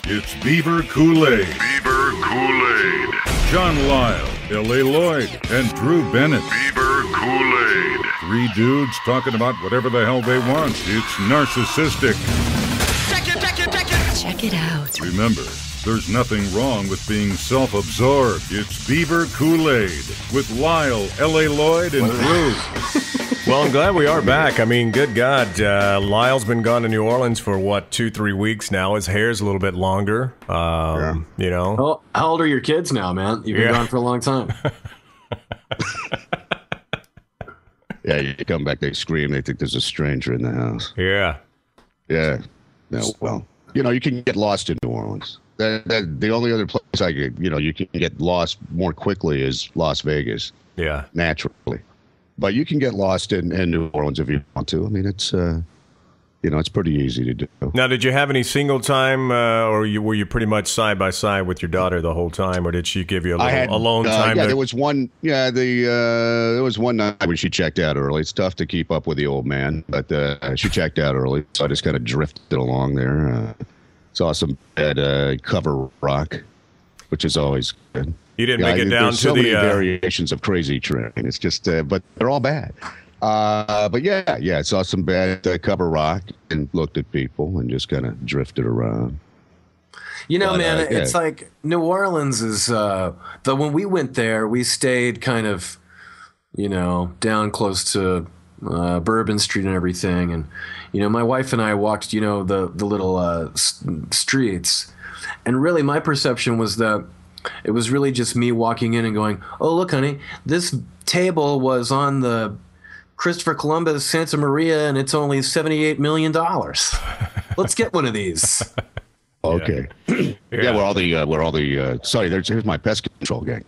It's Beaver Kool-Aid. Beaver Kool-Aid. John Lisle, L.A. Lloyd, and Drew Bennett. Beaver Kool-Aid. Three dudes talking about whatever the hell they want. It's narcissistic. Check it out. Remember, there's nothing wrong with being self-absorbed. It's Beaver Kool-Aid with Lisle, L.A. Lloyd, and Drew. Well, I'm glad we are back. I mean, good God. Lyle's been gone to New Orleans for, 2-3 weeks now. His hair's a little bit longer, you know. Well, how old are your kids now, man? You've been gone for a long time. Yeah, you come back, they scream, they think there's a stranger in the house. Yeah. Yeah. No, well, you can get lost in New Orleans. The only other place you can get lost more quickly is Las Vegas. Yeah. Naturally. But you can get lost in New Orleans if you want to. I mean, it's it's pretty easy to do. Now, did you have any single time, or were you pretty much side by side with your daughter the whole time, or did she give you a little alone time? Yeah, there was one. Yeah, there was one night when she checked out early. It's tough to keep up with the old man, but she checked out early, so I just kind of drifted along there. Saw some bad cover rock, which is always good. You didn't make it down to so the many variations of Crazy Train. It's just, but they're all bad. But yeah, I saw some bad cover rock and looked at people and just kind of drifted around. It's like New Orleans is. When we went there, we stayed kind of, down close to Bourbon Street and everything, and my wife and I walked, the little streets, and really my perception was that it was really just me walking in and going, "Oh, look, honey, this table was on the Christopher Columbus Santa Maria, and it's only $78 million. Let's get one of these." Okay. Yeah, we're all the. Sorry, here's my pest control gang.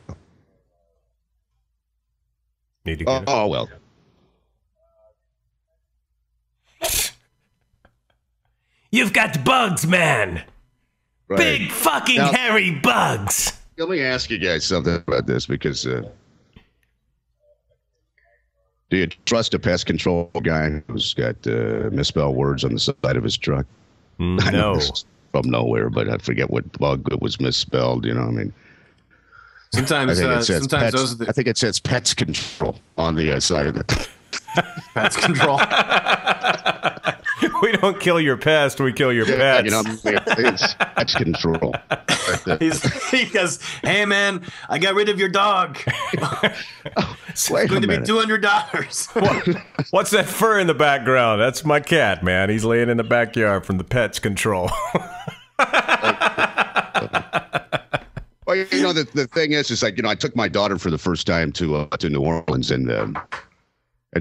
Need to get it. Oh well. You've got bugs, man. Right. Big fucking hairy bugs. Let me ask you guys something about this, because do you trust a pest control guy who's got misspelled words on the side of his truck? No. From nowhere, but I forget what bug it was misspelled. I mean, sometimes I think it says Pest Control on the side of it. Pest Control. We don't kill your pest, we kill your pets. It's Pest Control. He goes, "Hey man, I got rid of your dog. It's going to be $200. What's that fur in the background? That's my cat, man. He's laying in the backyard from the Pest Control." Well, the thing is like, I took my daughter for the first time to New Orleans, and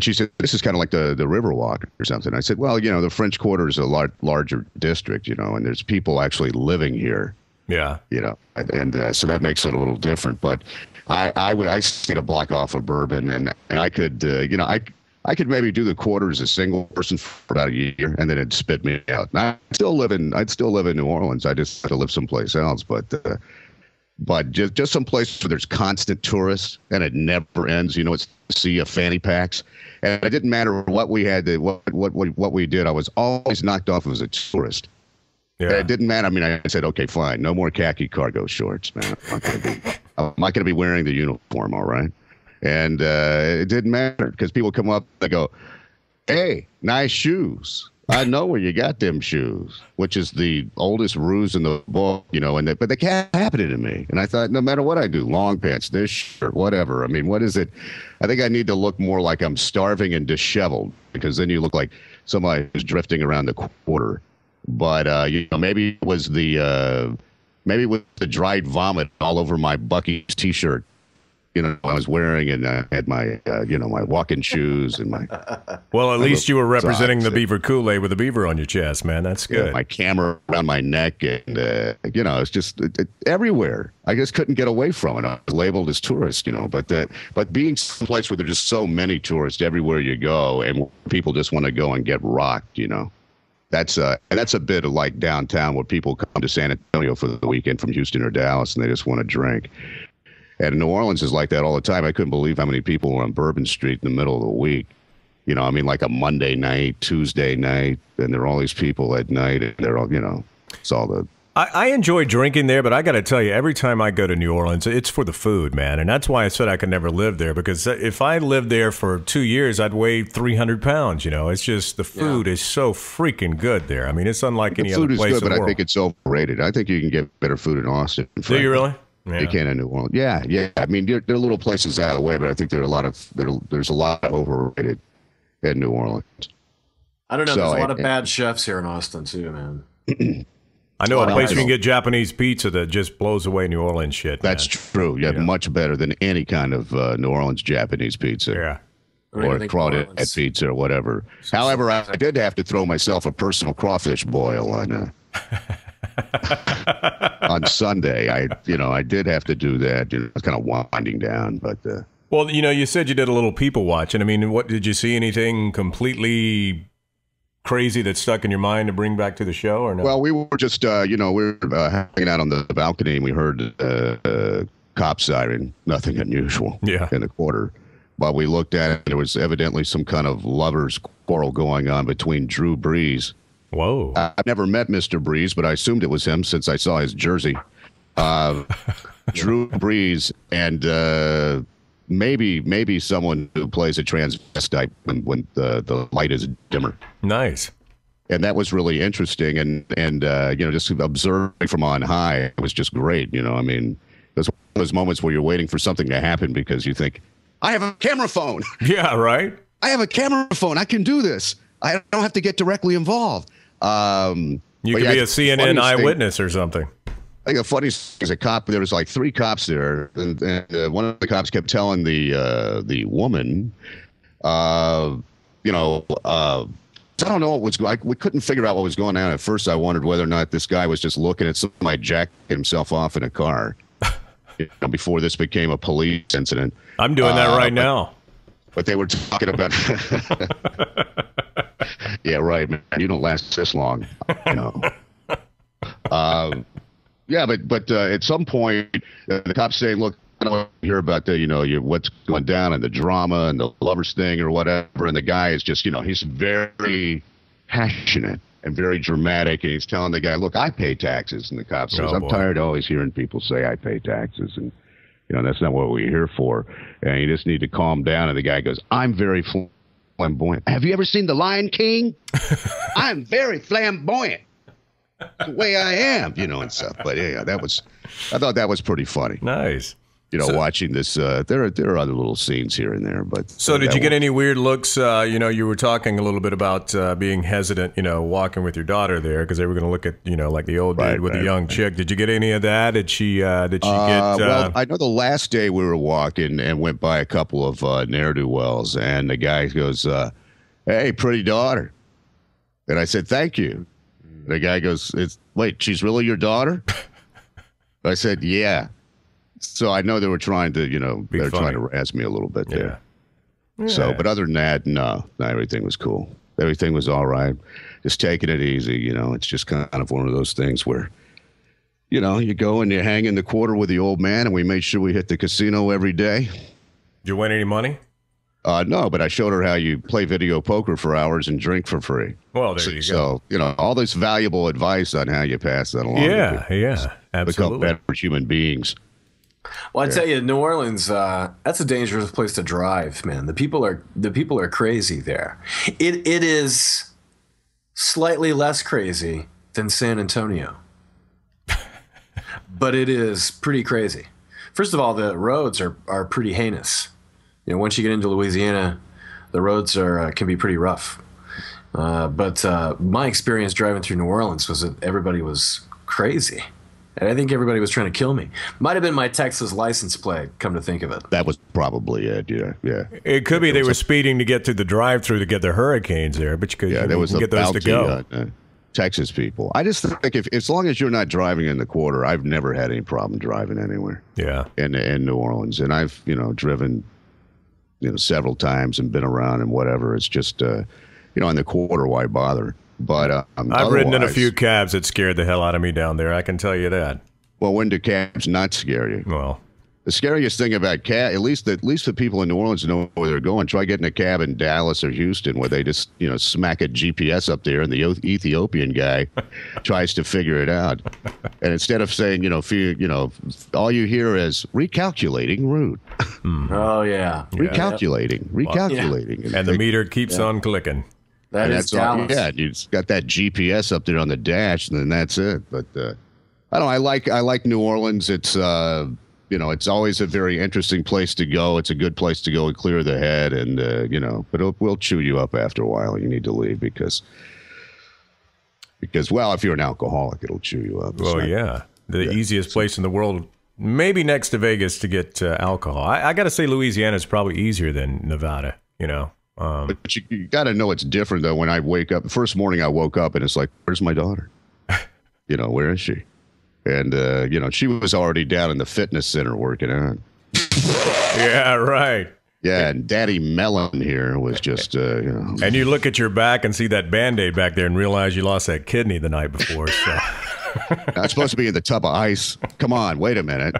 she said, "This is kind of like the Riverwalk or something." I said, "Well, the French Quarter is a larger district, and there's people actually living here." Yeah. And so that makes it a little different. But I stayed a block off of Bourbon, and I could, I could maybe do the Quarter as a single person for about a year, and then it'd spit me out. And I'd still live in New Orleans. I just had to live someplace else, but just some place where there's constant tourists and it never ends. It's a sea of fanny packs, and it didn't matter what we had, what we did. I was always knocked off as a tourist. Yeah. And it didn't matter. I mean, I said, okay, fine, no more khaki cargo shorts, man. I'm not going to be wearing the uniform, all right? And it didn't matter, because people come up, they go, "Hey, nice shoes. I know where you got them shoes," which is the oldest ruse in the book, but they kept happening to me. And I thought, no matter what I do, long pants, this shirt, whatever. I mean, what is it? I think I need to look more like I'm starving and disheveled, because then you look like somebody who's drifting around the Quarter. But, maybe it was the dried vomit all over my Buc-ee's T-shirt. I was wearing, and I had my, my walking shoes and my. Well, at least you were representing the Beaver Kool-Aid with a beaver on your chest, man. That's good. Yeah, my camera around my neck, and it's just everywhere. I just couldn't get away from it. I was labeled as tourist, but being someplace where there's just so many tourists everywhere you go, and people just want to go and get rocked, That's a bit of like downtown, where people come to San Antonio for the weekend from Houston or Dallas, and they just want to drink. And New Orleans is like that all the time. I couldn't believe how many people were on Bourbon Street in the middle of the week. You know, I mean, like a Monday night, Tuesday night, and there are all these people at night, and they're all, you know, it's all the... I enjoy drinking there, but I got to tell you, every time I go to New Orleans, it's for the food, man. And that's why I said I could never live there, because if I lived there for 2 years, I'd weigh 300 pounds, you know. It's just the food is so freaking good there. I mean, it's unlike any other place in the world. The food is good, but I think it's overrated. I think you can get better food in Austin. Do you really? Yeah. You can in New Orleans. Yeah, yeah. I mean, there are little places out of the way, but I think there's a lot of overrated in New Orleans. I don't know. There's a lot of bad chefs here in Austin, too, man. I know a place you can get Japanese pizza that just blows away New Orleans shit. That's true. Yeah, much better than any kind of New Orleans Japanese pizza. Yeah. Or crawdad pizza or whatever. However, I did have to throw myself a personal crawfish boil on on Sunday. I did have to do that. You know, kind of winding down, but. Well, you know, you said you did a little people watching. I mean, what did you see? Anything completely crazy that stuck in your mind to bring back to the show, or no? Well, we were just, we were hanging out on the balcony, and we heard a cop siren. Nothing unusual in the quarter. But we looked at it, there was evidently some kind of lovers' quarrel going on between Drew Brees. Whoa. I've never met Mr. Brees, but I assumed it was him since I saw his jersey. Drew Brees and maybe someone who plays a transvestite when the light is dimmer. Nice. And that was really interesting. And just observing from on high, it was just great. You know, I mean, there's one of those moments where you're waiting for something to happen because you think, I have a camera phone. Yeah, right. I have a camera phone. I can do this. I don't have to get directly involved. You could be a CNN eyewitness or something. I think the funniest thing is a cop. There was like 3 cops there, and one of the cops kept telling the woman, I don't know what was going. We couldn't figure out what was going on at first. I wondered whether or not this guy was just looking at somebody jacking himself off in a car. Before this became a police incident. I'm doing that right now. But they were talking about. Yeah, right, man. You don't last this long, you know. Yeah, but at some point, the cops saying, "Look, I don't want to hear about what's going down and the drama and the lovers thing or whatever." And the guy is just, he's very passionate and very dramatic, and he's telling the guy, "Look, I pay taxes." And the cop says, "I'm tired of always hearing people say I pay taxes, and that's not what we're here for. And you just need to calm down." And the guy goes, "I'm very flamboyant. Have you ever seen The Lion King? I'm very flamboyant. The way I am, and stuff." But yeah, I thought that was pretty funny. Nice. Watching this, there are other little scenes here and there, but. So did you get any weird looks? You were talking a little bit about being hesitant, walking with your daughter there because they were going to look at, like the old dude with the young chick. Did you get any of that? Did she get? Well, I know the last day we were walking and went by a couple of ne'er-do-wells, and the guy goes, "Hey, pretty daughter," and I said, "Thank you." The guy goes, "Wait, she's really your daughter?" I said, "Yeah." So I know they were trying to, trying to razz me a little bit there. Yeah. So, but other than that, no, everything was cool. Everything was all right. Just taking it easy, It's just kind of one of those things where, you go and you hang in the quarter with the old man, and we made sure we hit the casino every day. Did you win any money? No, but I showed her how you play video poker for hours and drink for free. Well, there you go. So, all this valuable advice on how you pass that along. Yeah, absolutely. Become better human beings. Well, I tell you, New Orleans, that's a dangerous place to drive, man. The people are crazy there. It is slightly less crazy than San Antonio, but it is pretty crazy. First of all, the roads are pretty heinous. Once you get into Louisiana, the roads can be pretty rough. But my experience driving through New Orleans was that everybody was crazy. And I think everybody was trying to kill me. Might have been my Texas license plate, come to think of it. That was probably it, yeah. It could be they were speeding to get to the drive-through to get the hurricanes there, but you could get those to go. Texas people. I just think as long as you're not driving in the quarter, I've never had any problem driving anywhere. Yeah. In New Orleans. And I've, driven, several times and been around and whatever. It's just, in the quarter, why bother? But I've ridden in a few cabs that scared the hell out of me down there. I can tell you that. Well, when do cabs not scare you? Well, The scariest thing about cab, at least the people in New Orleans know where they're going. Try getting a cab in Dallas or Houston, where they just smack a GPS up there, and the Ethiopian guy tries to figure it out. And instead of saying all you hear is recalculating route. Oh yeah, recalculating, and the meter keeps on clicking. That's Dallas. Yeah, you've got that GPS up there on the dash, and then that's it. But I don't know. I like New Orleans. It's it's always a very interesting place to go. It's a good place to go and clear the head, and but we'll chew you up after a while. You need to leave because well, if you're an alcoholic, it'll chew you up. Well, yeah, the easiest place in the world, maybe next to Vegas, to get alcohol. I got to say, Louisiana is probably easier than Nevada. But you got to know it's different though. When I wake up, the first morning I woke up, and it's like, where's my daughter? Where is she? And, she was already down in the fitness center working out. Yeah, right. Yeah, and Daddy Mellon here was just, And you look at your back and see that Band-Aid back there and realize you lost that kidney the night before. So. It's supposed to be in the tub of ice. Come on, wait a minute.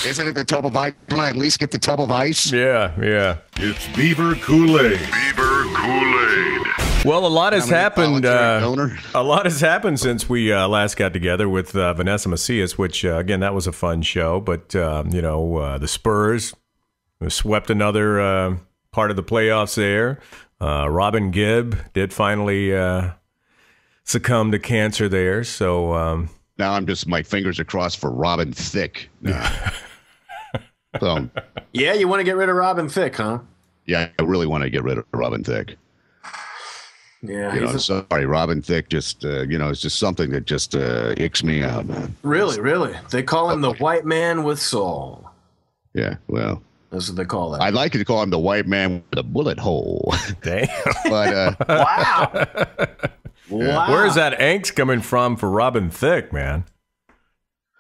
Isn't it the tub of ice? Can I at least get the tub of ice? Yeah. It's Beaver Kool-Aid. Beaver Kool-Aid. Well, a lot has happened. A lot has happened since we last got together with Vanessa Macias, which again, that was a fun show. But the Spurs swept another part of the playoffs there. Robin Gibb did finally succumb to cancer there. So now I'm just my fingers are crossed for Robin Thicke. So, yeah, you want to get rid of Robin Thicke, huh? Yeah, I really want to get rid of Robin Thicke. Yeah, sorry, Robin Thicke. Just it's just something that just icks me out, man. Really, they call him the white man with soul. Yeah, well, that's what they call that. I'd like to call him the white man with a bullet hole. Damn. But wow. Wow. Where's that angst coming from for Robin Thicke, man?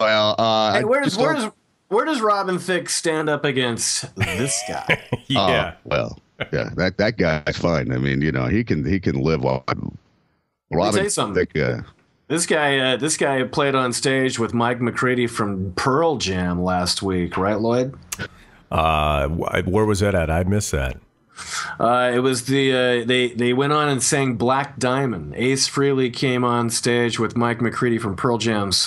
Well, hey, where does Robin Thicke stand up against this guy? Yeah. Well, yeah, that guy's fine. I mean, he can live on. Robin Thicke. This guy played on stage with Mike McCready from Pearl Jam last week, right, Lloyd? Where was that at? I missed that. It was they went on and sang Black Diamond. Ace Frehley came on stage with Mike McCready from Pearl Jam's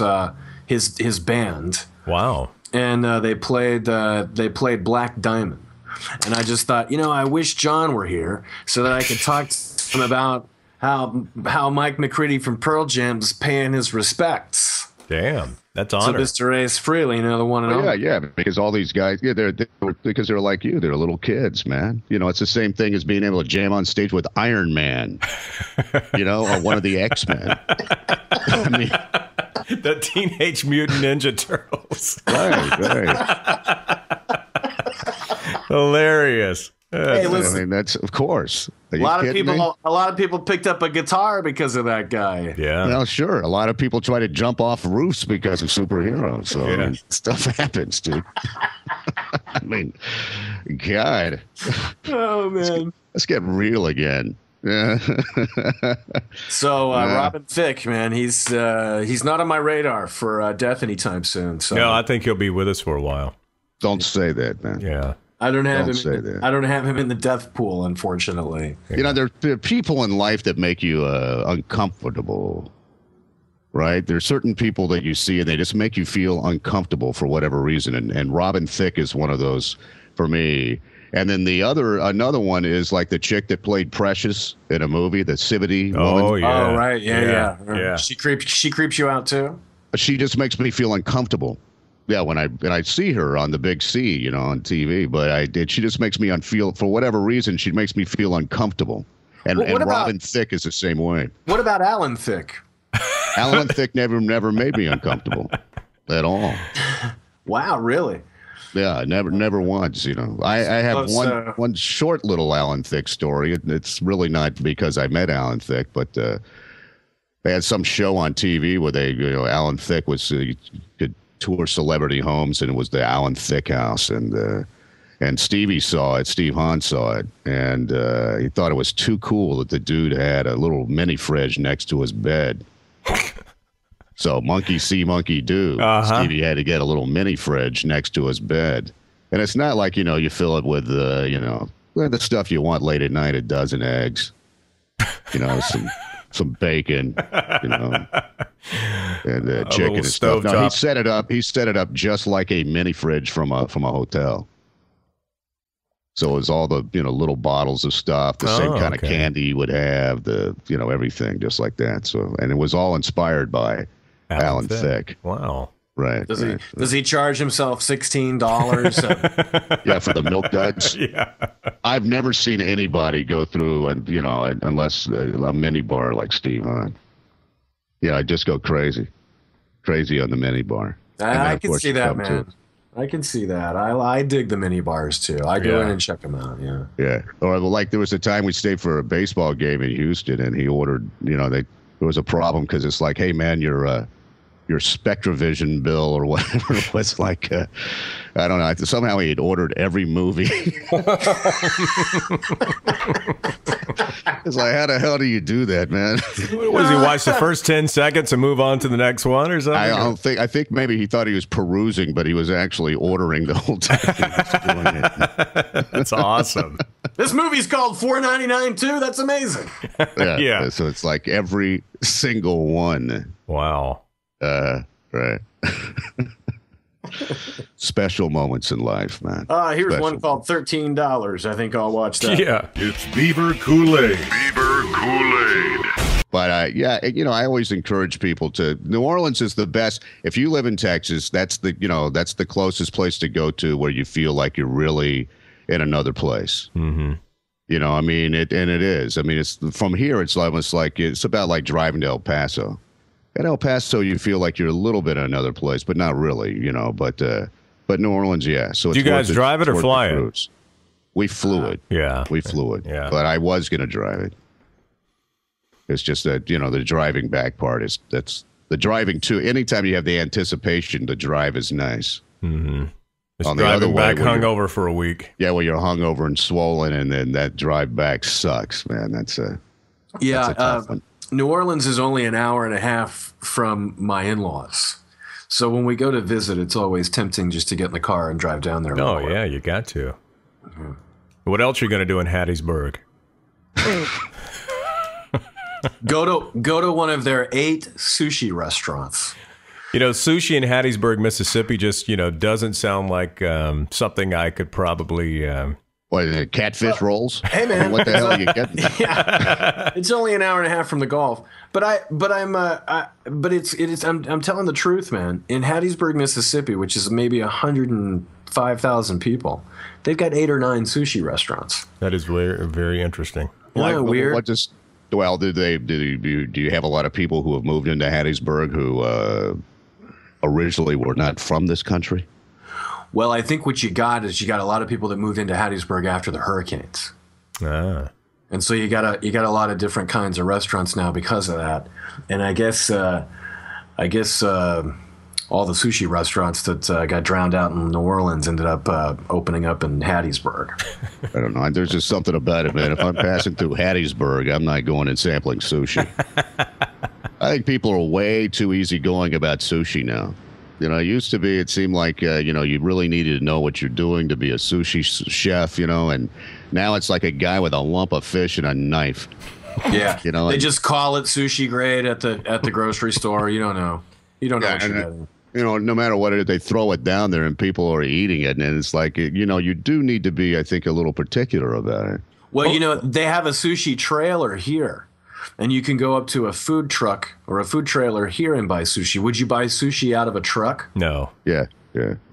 his band. Wow. And they played Black Diamond. And I just thought, I wish John were here so that I could talk to him about how Mike McCready from Pearl Jam's paying his respects. Damn, that's honor. So Mr. Ace Frehley, the one and only. Yeah, because all these guys, because they're like you, they're little kids, man. It's the same thing as being able to jam on stage with Iron Man, or one of the X-Men. I mean, the Teenage Mutant Ninja Turtles. Right. Hilarious. Hey, listen, I mean, that's of course. A lot of people picked up a guitar because of that guy. Yeah. Well, sure. A lot of people try to jump off roofs because of superheroes. So I mean, stuff happens, dude. I mean, God. Oh man. Let's get real again. So Robin Thicke, man, he's not on my radar for death anytime soon. So no, I think he'll be with us for a while. Don't say that, man. Yeah. I don't have him in the death pool, unfortunately. There are people in life that make you uncomfortable, right? There's certain people that you see and they just make you feel uncomfortable for whatever reason. And Robin Thicke is one of those for me. And then another one is like the chick that played Precious in a movie, the Civity woman. Oh yeah. Oh right, yeah. She creeps you out too. She just makes me feel uncomfortable. Yeah, when I see her on the big C, on TV, but she just makes me for whatever reason, she makes me feel uncomfortable. And Robin Thicke is the same way. What about Alan Thicke? Alan Thicke never made me uncomfortable at all. Wow, really? Yeah, never once. I have one short little Alan Thicke story. It's really not because I met Alan Thicke, but they had some show on TV where Alan Thicke was could tour celebrity homes, and it was the Alan Thicke house, and Stevie saw it. Steve Hahn saw it, and he thought it was too cool that the dude had a little mini fridge next to his bed. So monkey see, monkey do. Stevie had to get a little mini fridge next to his bed. And it's not like, you fill it with, the stuff you want late at night, a dozen eggs, some bacon, and chicken and stuff. No, he set it up. He set it up just like a mini fridge from a hotel. So it was all the little bottles of stuff, the same kind of candy you would have, everything just like that. So, and it was all inspired by Alan Thicke. Wow. Right. Does he charge himself $16? Yeah, for the milk duds. Yeah. I've never seen anybody go through unless a mini bar like Steve Hahn. Yeah, I just go crazy on the mini bar. I can see that, man. Too. I can see that. I dig the mini bars too. I go in and check them out. Yeah. Yeah. Or like there was a time we stayed for a baseball game in Houston, and he ordered. There was a problem because it's like, hey man, your SpectraVision bill or whatever it was like. I don't know. Somehow he had ordered every movie. It's like, how the hell do you do that, man? Was he watch the first 10 seconds and move on to the next one or something? I think maybe he thought he was perusing, but he was actually ordering the whole time he was doing it. That's awesome. This movie's called $4.99 too. That's amazing. Yeah. So it's like every single one. Wow. Right. Special moments in life, man. Here's one called $13. I think I'll watch that. Yeah. It's Beaver Kool-Aid. Beaver Kool-Aid. But I always encourage people to. New Orleans is the best. If you live in Texas, that's the closest place to go to where you feel like you're really in another place. Mm-hmm. It is. It's from here. It's almost like it's about like driving to El Paso. At El Paso, you feel like you're a little bit in another place, but not really, But New Orleans, yeah. So do you guys drive it or fly it? We flew it. Yeah, we flew it. Yeah, but I was going to drive it. It's just that the driving back part that's the driving too. Anytime you have the anticipation, the drive is nice. Mm-hmm. Just driving back hungover for a week. Yeah, well, you're hungover and swollen, and then that drive back sucks, man. That's a tough one. New Orleans is only an hour and a half from my in-laws. So when we go to visit, it's always tempting just to get in the car and drive down there. Oh, yeah, you got to. Mm-hmm. What else are you going to do in Hattiesburg? Go to one of their 8 sushi restaurants. Sushi in Hattiesburg, Mississippi just, doesn't sound like something I could probably... What, catfish rolls? Hey man, what the hell are you getting? Yeah, it's only an hour and a half from the Gulf. But I'm telling the truth, man. In Hattiesburg, Mississippi, which is maybe 105,000 people, they've got 8 or 9 sushi restaurants. That is very, very interesting. Weird. Do you have a lot of people who have moved into Hattiesburg who originally were not from this country? Well, I think what you got is a lot of people that moved into Hattiesburg after the hurricanes. And so you got a lot of different kinds of restaurants now because of that. And I guess all the sushi restaurants that got drowned out in New Orleans ended up opening up in Hattiesburg. I don't know. There's just something about it, man. If I'm passing through Hattiesburg, I'm not going and sampling sushi. I think people are way too easygoing about sushi now. It used to be, it seemed like, you really needed to know what you're doing to be a sushi chef, and now it's like a guy with a lump of fish and a knife. Yeah. They just call it sushi grade at the grocery store. You don't know. You don't know what you're getting. No matter what it is, they throw it down there and people are eating it. And it's like, you do need to be, I think, a little particular about it. Well, they have a sushi trailer here. And you can go up to a food truck or a food trailer here and buy sushi. Would you buy sushi out of a truck? No. Yeah.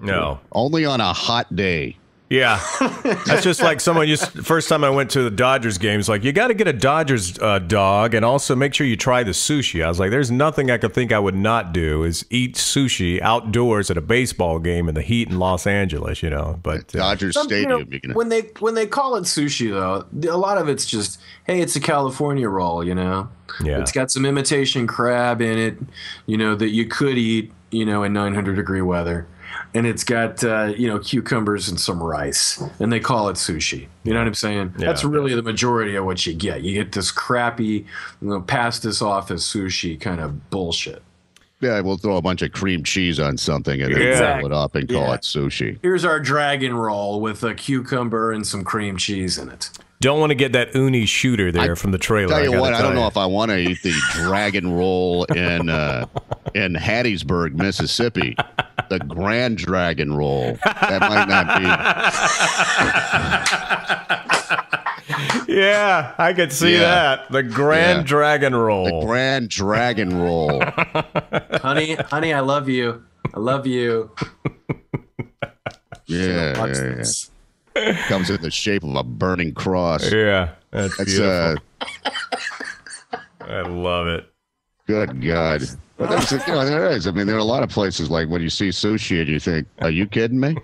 No. Only on a hot day. Yeah. That's just like first time I went to the Dodgers games, like, you got to get a Dodgers dog and also make sure you try the sushi. I was like, there's nothing I could think I would not do is eat sushi outdoors at a baseball game in the heat in Los Angeles, But Dodgers Stadium. When they call it sushi, though, a lot of it's just, hey, it's a California roll, Yeah. It's got some imitation crab in it, that you could eat, in 900-degree weather. And it's got, cucumbers and some rice. And they call it sushi. You know what I'm saying? Yeah. That's really the majority of what you get. You get this crappy, pass this off as sushi kind of bullshit. Yeah, we'll throw a bunch of cream cheese on something and then roll it up and call it sushi. Here's our dragon roll with a cucumber and some cream cheese in it. Don't want to get that uni shooter there from the trailer. Tell you what, I don't know if I want to eat the dragon roll in Hattiesburg, Mississippi. The Grand Dragon Roll. That might not be. Yeah, I could see that. The Grand Dragon Roll. The Grand Dragon Roll. honey, I love you. I love you. Yeah. Comes in the shape of a burning cross. Yeah, that's beautiful. I love it. Good God. But that's, there is. I mean, there are a lot of places like when you see sushi and you think, are you kidding me?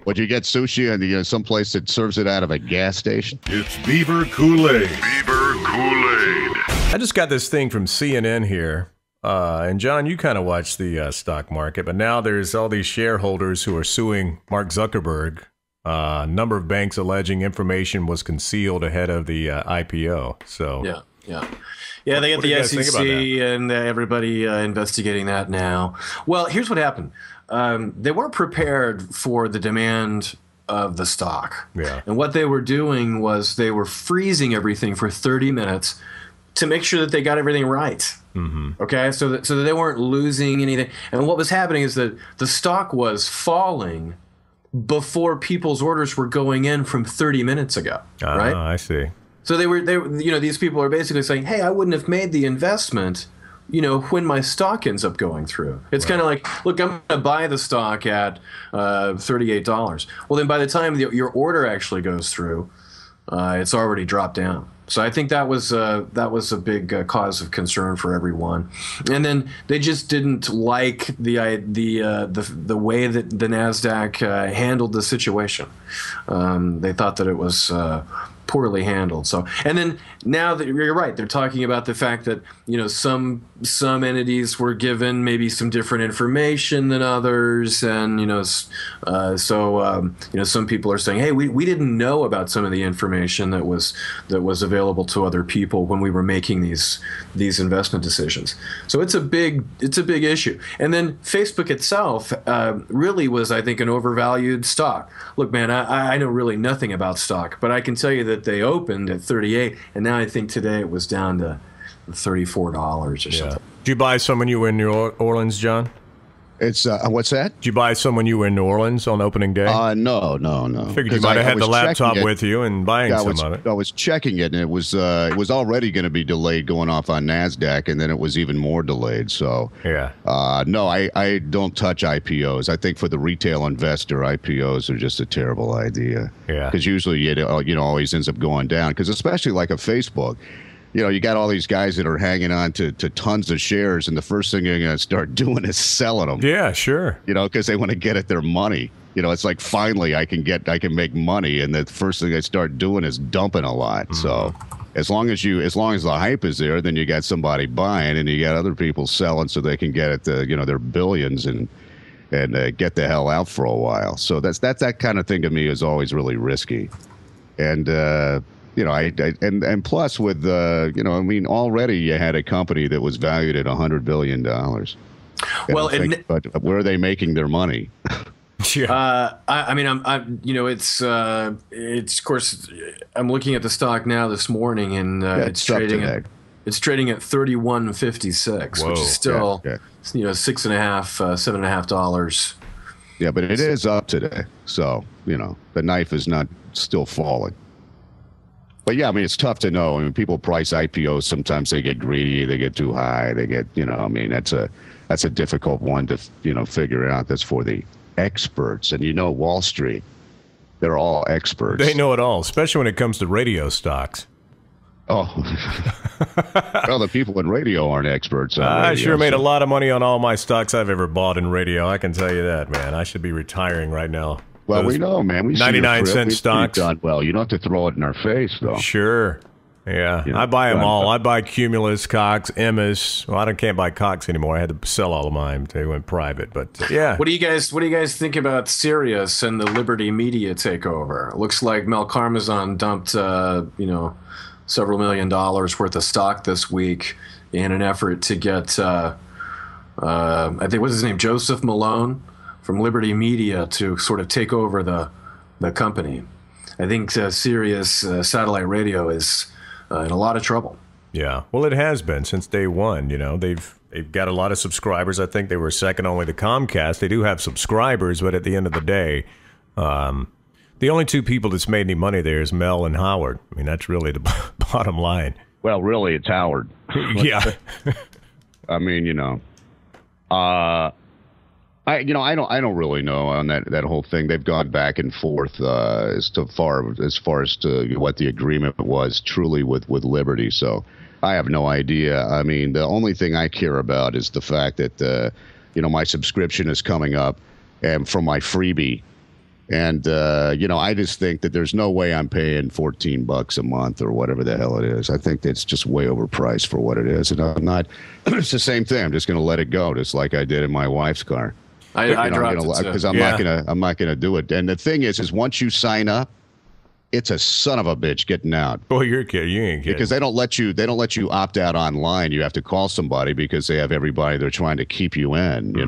Would you get sushi and some place that serves it out of a gas station? It's Beaver Kool-Aid. Beaver Kool-Aid. I just got this thing from CNN here. And John, you kind of watch the stock market, but now there's all these shareholders who are suing Mark Zuckerberg. A number of banks alleging information was concealed ahead of the IPO. So Yeah, they get the SEC and everybody investigating that now. Well, here's what happened. They weren't prepared for the demand of the stock. Yeah. And what they were doing was they were freezing everything for 30 minutes to make sure that they got everything right. Mm-hmm. Okay, so that they weren't losing anything. And what was happening is that the stock was falling before people's orders were going in from 30 minutes ago. Right? I see. So they were, these people are basically saying, hey, I wouldn't have made the investment, when my stock ends up going through. It's kind of like, look, I'm going to buy the stock at $38. Well, then by the time your order actually goes through, it's already dropped down. So I think that was a big cause of concern for everyone. And then they just didn't like the way that the NASDAQ handled the situation. They thought that it was poorly handled. So, and then now that you're right, they're talking about the fact that some entities were given maybe some different information than others, and some people are saying, hey, we didn't know about some of the information that was available to other people when we were making these investment decisions. So it's a big issue. And then Facebook itself really was, I think, an overvalued stock. Look, man, I know really nothing about stock, but I can tell you that they opened at 38, and now I think today it was down to $34 or something. Did you buy some when you were in New Orleans, John? It's what's that? Did you buy some when you were in New Orleans on opening day? No. Figured you might have had the laptop with you and buying some of it. I was checking it, and it was already going to be delayed going off on NASDAQ, and then it was even more delayed. So no, I don't touch IPOs. I think for the retail investor, IPOs are just a terrible idea. Yeah, because usually it always ends up going down. Because especially like a Facebook. You got all these guys that are hanging on to tons of shares, and the first thing they're going to start doing is selling them. Yeah, sure. Because they want to get at their money. It's like finally I can make money, and the first thing they start doing is dumping a lot. Mm-hmm. So as long as the hype is there, then you got somebody buying, and you got other people selling, so they can get at their billions and get the hell out for a while. So that kind of thing to me is always really risky, and. And plus with already you had a company that was valued at $100 billion. Well, but where are they making their money? Yeah. It's of course I'm looking at the stock now this morning, and it's trading at $31.56, which is still $6.5–7.5. Yeah, but it is up today, so the knife is not still falling. But yeah, I mean, it's tough to know. I mean, people price IPOs. Sometimes they get greedy. They get too high. They get, that's a difficult one to, figure out. That's for the experts. And Wall Street, they're all experts. They know it all, especially when it comes to radio stocks. Oh, well, the people in radio aren't experts. I sure made a lot of money on all my stocks I've ever bought in radio. I can tell you that, man. I should be retiring right now. Well, we know, man. We 99-cent stocks. Done well. You don't have to throw it in our face, though. Sure. Yeah. I buy them all. I buy Cumulus, Cox, Emmis. Well, I can't buy Cox anymore. I had to sell all of mine. They went private. But yeah. What do you guys think about Sirius and the Liberty Media takeover? It looks like Mel Karmazin dumped several $1 million worth of stock this week in an effort to get I think what's his name, Joseph Malone from Liberty Media, to sort of take over the company. I think Sirius satellite radio is in a lot of trouble. Yeah, well, it has been since day one. You know, they've got a lot of subscribers. I think they were second only to Comcast. They do have subscribers, but at the end of the day, the only two people that's made any money there is Mel and Howard. I mean, that's really the bottom line. Well, really, it's Howard. Yeah. I mean, I don't really know on that whole thing. They've gone back and forth as far as to what the agreement was truly with Liberty. So I have no idea. I mean, the only thing I care about is the fact that my subscription is coming up, and from my freebie. And, I just think that there's no way I'm paying $14 a month or whatever the hell it is. I think that's just way overpriced for what it is. And I'm not, it's the same thing. I'm just going to let it go, just like I did in my wife's car. I dropped it because I'm not going to do it. And the thing is once you sign up, it's a son of a bitch getting out. Boy, you're kidding. You ain't kidding. Because they don't let you opt out online. You have to call somebody because they have everybody they're trying to keep you in. So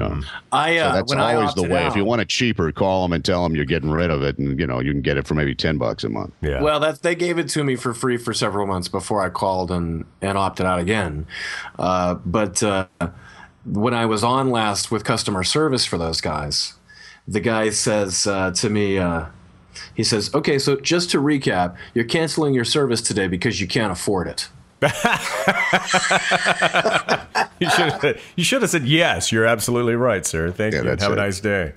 that's always the way. If you want it cheaper, call them and tell them you're getting rid of it, and you can get it for maybe $10 a month. Yeah. Well, they gave it to me for free for several months before I called and opted out again. But when I was on last with customer service for those guys, the guy says to me. He says, okay, so just to recap, you're canceling your service today because you can't afford it. You should have said, yes, you're absolutely right, sir. Thank you. Have a nice day.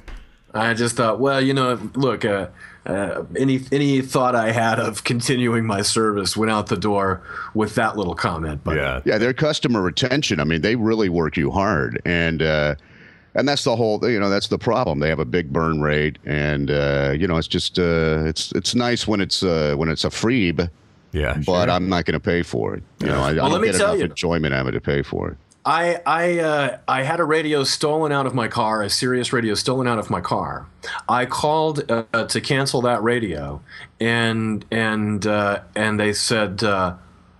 I just thought, well, look, any thought I had of continuing my service went out the door with that little comment. But yeah, their customer retention, I mean, they really work you hard. And that's the whole, that's the problem. They have a big burn rate, and it's just it's nice when it's a freeb. Yeah, but I'm not going to pay for it. I don't get enough enjoyment out of it to pay for it. I had a radio stolen out of my car, a Sirius radio stolen out of my car. I called to cancel that radio, and they said,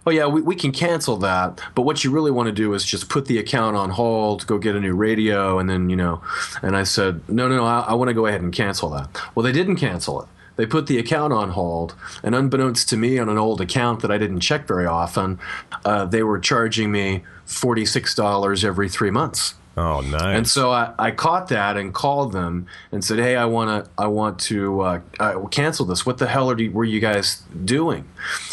oh, yeah, we can cancel that, but what you really want to do is just put the account on hold, go get a new radio, and then, and I said, no, I want to go ahead and cancel that. Well, they didn't cancel it. They put the account on hold, and unbeknownst to me, on an old account that I didn't check very often, they were charging me $46 every 3 months. Oh, nice. And so I caught that and called them and said, hey, I want to cancel this. What the hell were you guys doing?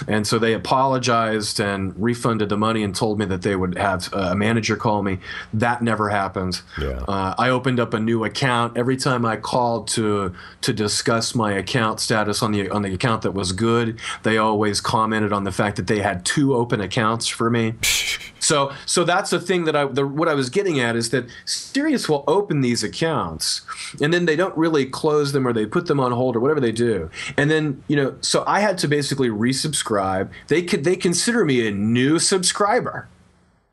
And so they apologized and refunded the money and told me that they would have a manager call me. That never happened. Yeah. I opened up a new account. Every time I called to discuss my account status on the account that was good, they always commented on the fact that they had 2 open accounts for me. So that's the thing what I was getting at is that Sirius will open these accounts and then they don't really close them, or they put them on hold, or whatever they do. And then, so I had to basically resubscribe. They consider me a new subscriber.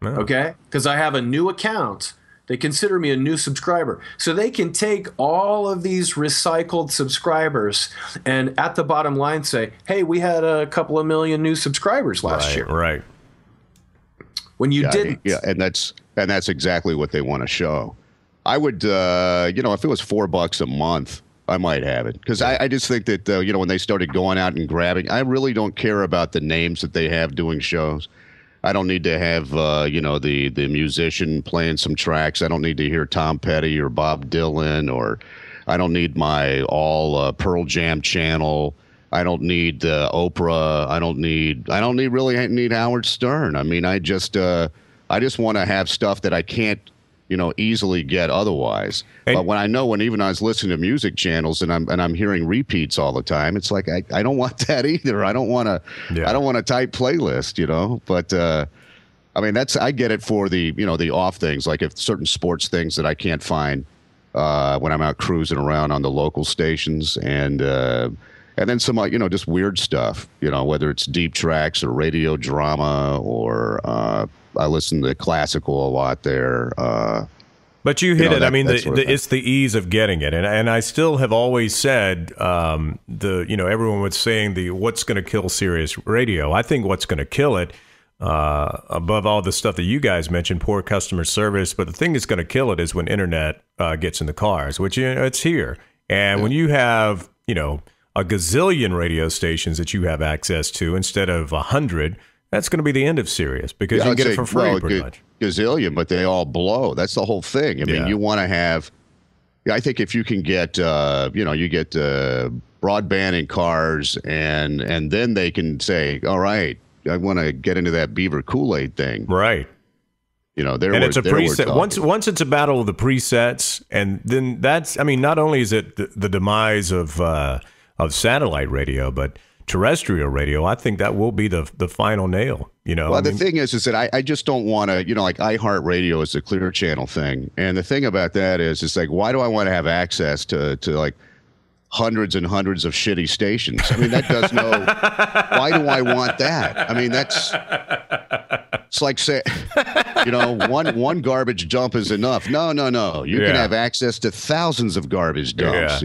Oh. Okay? Because I have a new account. They consider me a new subscriber. So they can take all of these recycled subscribers and at the bottom line say, hey, we had a couple of million new subscribers last year. Right. When you didn't. Yeah, and that's exactly what they want to show. I would, if it was $4 a month, I might have it. Because I just think that, when they started going out and grabbing, I really don't care about the names that they have doing shows. I don't need to have, the musician playing some tracks. I don't need to hear Tom Petty or Bob Dylan, or I don't need my all Pearl Jam channel. I don't need Oprah. I don't really need Howard Stern. I mean, I just want to have stuff that I can't, easily get otherwise. But when even I was listening to music channels and I'm hearing repeats all the time, it's like I don't want that either. I don't want a tight playlist, But I mean, I get it for the the off things, like if certain sports things that I can't find when I'm out cruising around on the local stations, and then some, just weird stuff, whether it's deep tracks or radio drama, or I listen to classical a lot there. But you hit it. I mean, it's the ease of getting it. And I still have always said, everyone was saying what's going to kill Sirius Radio. I think what's going to kill it above all the stuff that you guys mentioned, poor customer service. But the thing that's going to kill it is when internet gets in the cars, which it's here. And when you have, a gazillion radio stations that you have access to instead of 100, that's going to be the end of Sirius because you can get it for free pretty much. Gazillion, but they all blow. That's the whole thing. I mean, you want to have. I think if you can get, you get broadband in cars, and then they can say, all right, I want to get into that Beaver Kool-Aid thing. Right. It's a preset. Once it's a battle of the presets, and then not only is it the demise of satellite radio, but terrestrial radio, I think that will be the final nail. Well, the thing is that I just don't want to, like iHeartRadio is the Clear Channel thing, and the thing about that is, it's like, why do I want to have access to like hundreds and hundreds of shitty stations? I mean, that does no. Why do I want that? I mean, it's like say, one garbage dump is enough. No. You can have access to thousands of garbage dumps.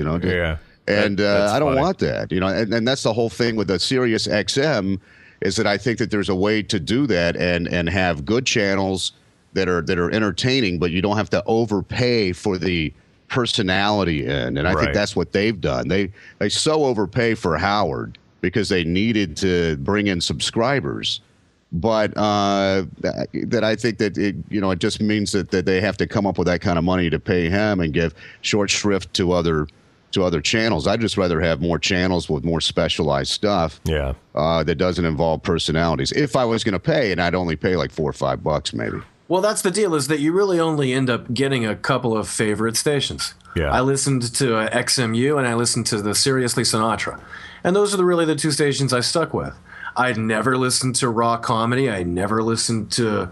And I don't want that. And that's the whole thing with the Sirius XM, is that I think that there's a way to do that and have good channels that are entertaining, but you don't have to overpay for the personality in. And I think that's what they've done. They so overpay for Howard because they needed to bring in subscribers. But that I think that it just means that they have to come up with that kind of money to pay him and give short shrift to other channels. I'd just rather have more channels with more specialized stuff. That doesn't involve personalities. If I was going to pay, and I'd only pay like $4 or $5 maybe. Well, that's the deal, is that you really only end up getting a couple of favorite stations. I listened to XMU and I listened to the Siriusly Sinatra. And those are really the two stations I stuck with. I'd never listened to Raw Comedy. I never listened to,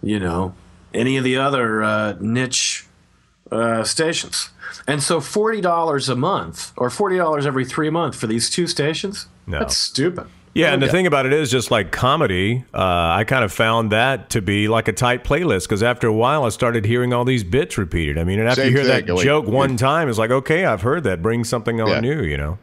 any of the other niche stations. And so $40 a month or $40 every 3 months for these two stations, that's stupid. Yeah, and the thing about it is, just like comedy, I kind of found that to be like a tight playlist, because after a while I started hearing all these bits repeated. I mean, and after you hear that joke one time, it's like, okay, I've heard that. Bring something on new,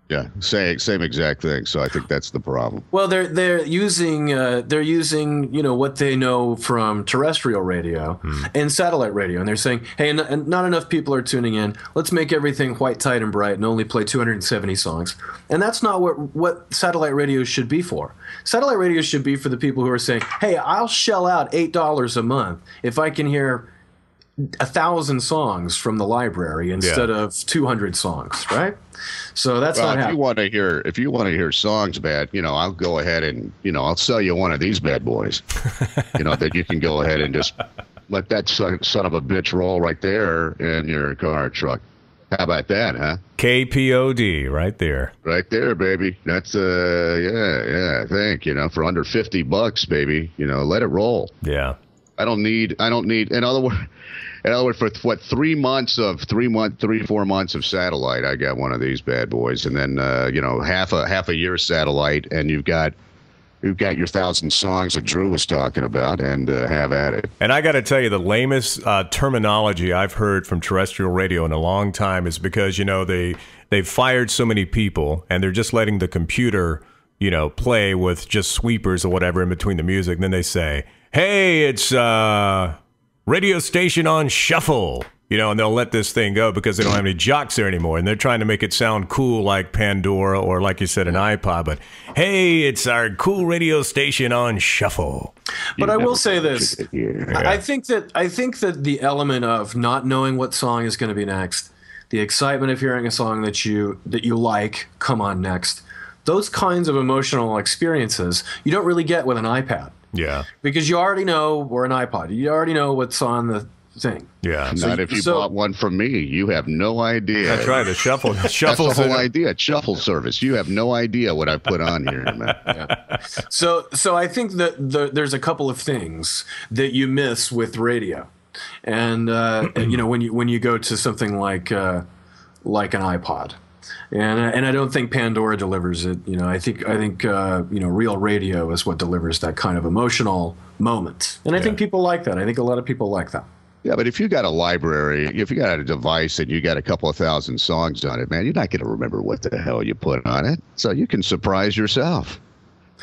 Yeah, same exact thing. So I think that's the problem. Well, they're using what they know from terrestrial radio and satellite radio, and they're saying, hey, and not enough people are tuning in. Let's make everything white, tight, and bright, and only play 270 songs. And that's not what satellite radio should be for. Satellite radio should be for the people who are saying, hey, I'll shell out $8 a month if I can hear 1,000 songs from the library instead of 200 songs, right? So that's not happening. If you want to hear songs, bad, I'll go ahead and I'll sell you one of these bad boys, that you can go ahead and just let that son of a bitch roll right there in your car or truck. How about that, huh? KPOD, right there. Right there, baby. That's I think for under $50, baby, let it roll. Yeah. I don't need. In other words, for what 3 months of 4 months of satellite, I got one of these bad boys, and then half a year satellite, and you've got your 1,000 songs that Drew was talking about, and have at it. And I got to tell you, the lamest terminology I've heard from terrestrial radio in a long time is because they've fired so many people, and they're just letting the computer play with just sweepers or whatever in between the music. And then they say, hey, it's radio station on shuffle, and they'll let this thing go because they don't have any jocks there anymore. And they're trying to make it sound cool like Pandora or, like you said, an iPod. But, hey, it's our cool radio station on shuffle. But I will say this. I think that the element of not knowing what song is going to be next, the excitement of hearing a song that you like come on next, those kinds of emotional experiences you don't really get with an iPad. Yeah. Because you already know, or an iPod, you already know what's on the thing. Yeah. Not if you bought one from me. You have no idea. That's right. The shuffle. That's the whole idea. Shuffle service. You have no idea what I put on here, man. Yeah. So I think that there's a couple of things that you miss with radio. And, when you go to something like an iPod. And I don't think Pandora delivers it. I think real radio is what delivers that kind of emotional moment. And I think people like that. I think a lot of people like that. Yeah, but if you got a library, if you got a device and you got a couple of 1,000 songs on it, man, you're not going to remember what the hell you put on it. So you can surprise yourself.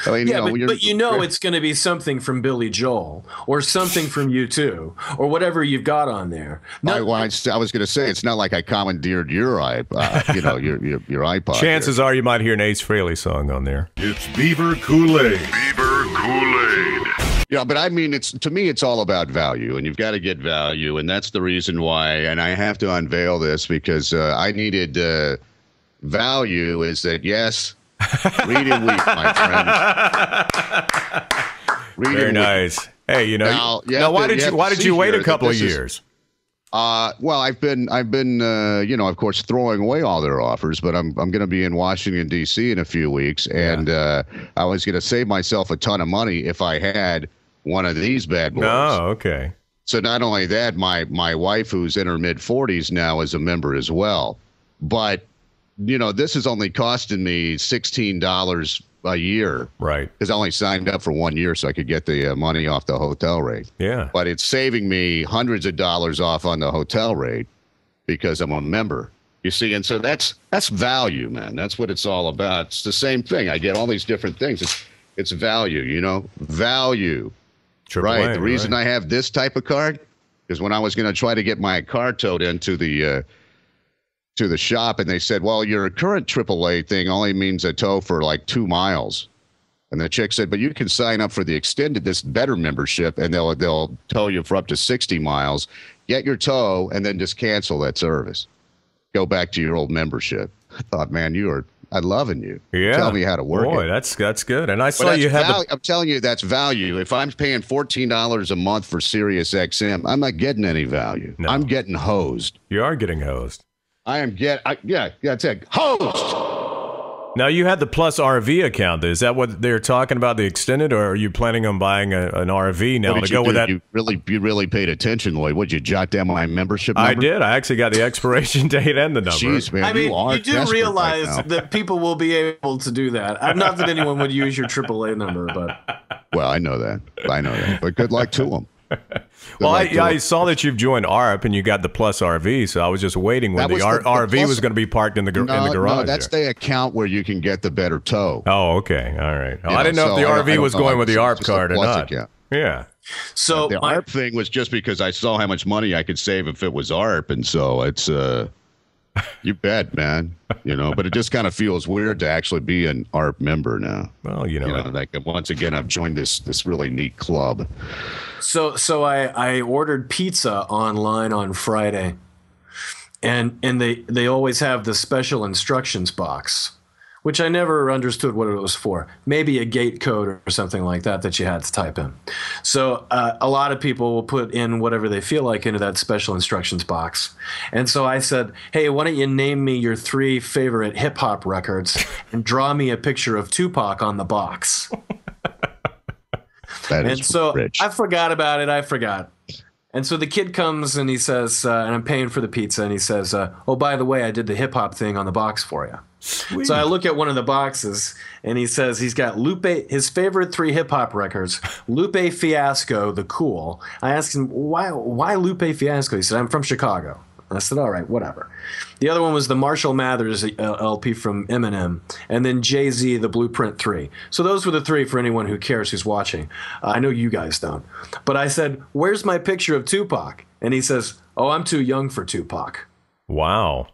I mean, yeah, but you know it's going to be something from Billy Joel or something from U2 or whatever you've got on there. I was going to say, it's not like I commandeered your iPod, your iPod. Chances are you might hear an Ace Frehley song on there. It's Beaver Kool-Aid. Beaver Kool-Aid. Yeah, but I mean, to me, it's all about value, and you've got to get value, and that's the reason why. And I have to unveil this because I needed value. Is that yes? Read it week, my friend. Very nice. Hey, now why did you wait a couple of years? Well, I've been, of course, throwing away all their offers, but I'm going to be in Washington D.C. in a few weeks, and I was going to save myself a ton of money if I had one of these bad boys. Oh, okay. So not only that, my wife, who's in her mid-40s now, is a member as well. But this is only costing me $16 a year, right? Because I only signed up for 1 year so I could get the money off the hotel rate. Yeah, but it's saving me hundreds of dollars off on the hotel rate because I'm a member. You see, and so that's value, man. That's what it's all about. It's the same thing. I get all these different things. It's value, value. Right. The reason I have this type of card is when I was going to try to get my car towed into the shop, and they said, well, your current AAA thing only means a tow for like 2 miles. And the chick said, but you can sign up for this better membership, and they'll tow you for up to 60 miles, get your tow, and then just cancel that service. Go back to your old membership. I thought, man, I'm loving you. Yeah. Tell me how to work it. That's good. And I saw you had I'm telling you, that's value. If I'm paying $14 a month for Sirius XM, I'm not getting any value. No. I'm getting hosed. You are getting hosed. I am that's it. Host. Now, you had the Plus RV account. Is that what they're talking about, the extended, or are you planning on buying an RV now to go with that? You really paid attention, Lloyd. Would you jot down my membership number? I did. I actually got the expiration date and the number. Jeez, man, I mean, you do realize that people will be able to do that. Not that anyone would use your AAA number, but... Well, I know that. But good luck to them. Well, I saw that you've joined AARP and you got the Plus RV, so I was just waiting when the RV was going to be parked in the garage. No, that's the account where you can get the better tow. Oh, okay. All right. I didn't know if the RV was going with the AARP card or not. Account. Yeah. So the AARP thing was just because I saw how much money I could save if it was AARP, and so it's you bet, man. But it just kind of feels weird to actually be an AARP member now. Well, like once again, I've joined this really neat club. So I ordered pizza online on Friday, and they always have the special instructions box, which I never understood what it was for. Maybe a gate code or something like that you had to type in. So a lot of people will put in whatever they feel like into that special instructions box. And so I said, hey, why don't you name me your 3 favorite hip-hop records and draw me a picture of Tupac on the box. And so rich. I forgot about it. I forgot. And so the kid comes and he says, and I'm paying for the pizza, and he says, oh, by the way, I did the hip-hop thing on the box for you. Sweet. So I look at one of the boxes, and he says he's got his favorite 3 hip-hop records, Lupe Fiasco, The Cool. I asked him, why Lupe Fiasco? He said, I'm from Chicago. I said, all right, whatever. The other one was the Marshall Mathers LP from Eminem, and then Jay-Z, The Blueprint 3. So those were the 3 for anyone who cares who's watching. I know you guys don't. But I said, where's my picture of Tupac? And he says, oh, I'm too young for Tupac. Wow.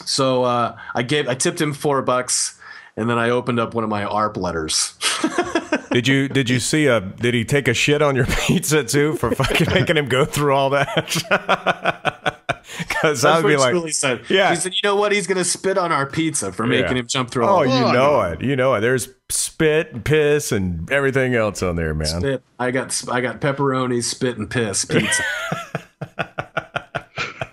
So I tipped him $4, and then I opened up one of my AARP letters. Did you see did he take a shit on your pizza too for fucking making him go through all that? Because I'd be like, really said. Yeah. He said, you know what? He's gonna spit on our pizza for making him jump through. Oh, you know it. There's spit, and piss, and everything else on there, man. Spit. I got pepperoni, spit, and piss pizza.